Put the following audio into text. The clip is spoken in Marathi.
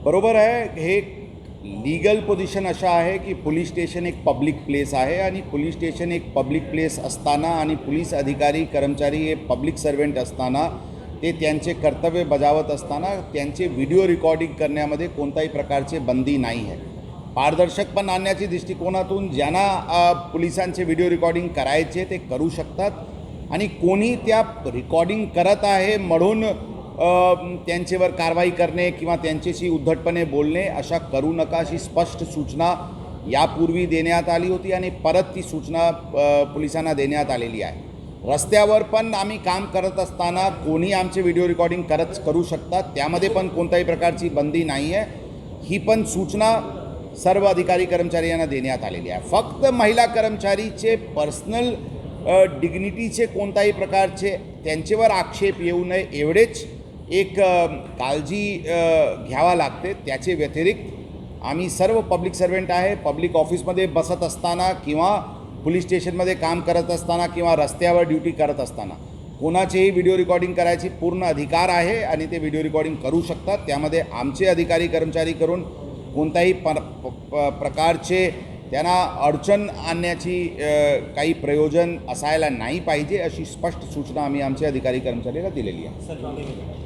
बरोबर आहे। हे लीगल पोझिशन अशा आहे की पोलीस स्टेशन एक पब्लिक प्लेस आहे आणि पोलीस स्टेशन एक पब्लिक प्लेस असताना आणि पोलीस अधिकारी कर्मचारी हे पब्लिक सर्वेंट असताना ते त्यांचे कर्तव्य बजावत असताना त्यांचे व्हिडिओ रेकॉर्डिंग करण्यामध्ये कोणत्याही प्रकारचे बंदी नाही आहे। पारदर्शकपण आणण्याच्या दृष्टिकोनातून ज्यांना पोलिसांचे व्हिडिओ रेकॉर्डिंग करायचे ते करू शकतात आणि कोणी त्या रेकॉर्डिंग करत आहे म्हणून त्यांच्यावर कारवाई करणे किंवा त्यांच्याशी उद्धटपणे बोलणे अशा करू नका अशी स्पष्ट सूचना यापूर्वी देण्यात आली होती आणि परत ती सूचना पोलिसांना देण्यात आलेली आहे। रस्त्यावर पण आम्ही काम करत असताना कोणी आमचे व्हिडिओ रेकॉर्डिंग करू शकतात, त्यामध्ये पण कोणत्याही प्रकारची बंदी नाही आहे। ही पण सूचना सर्व अधिकारी कर्मचारी यांना देण्यात आलेली आहे। फक्त महिला कर्मचारीचे पर्सनल डिग्निटीचे कोणत्याही प्रकारचे त्यांच्यावर आक्षेप येऊ नये एवढेच एक काळजी घ्यावा लागते। त्याचे व्यतिरिक्त आम्ही सर्व पब्लिक सर्वेंट आहे, पब्लिक ऑफिसमध्ये बसत असताना किंवा पोलीस स्टेशनमध्ये काम करत असताना किंवा रस्त्यावर ड्युटी करत असताना कोणाचेही व्हिडिओ रेकॉर्डिंग करायची पूर्ण अधिकार आहे आणि ते व्हिडिओ रेकॉर्डिंग करू शकतात। त्यामध्ये आमचे अधिकारी कर्मचारी करून कोणत्याही प्रकारचे त्यांना अडचण आणण्याची काही प्रयोजन असायला नाही पाहिजे अशी स्पष्ट सूचना आम्ही आमच्या अधिकारी कर्मचाऱ्याला दिलेली आहे।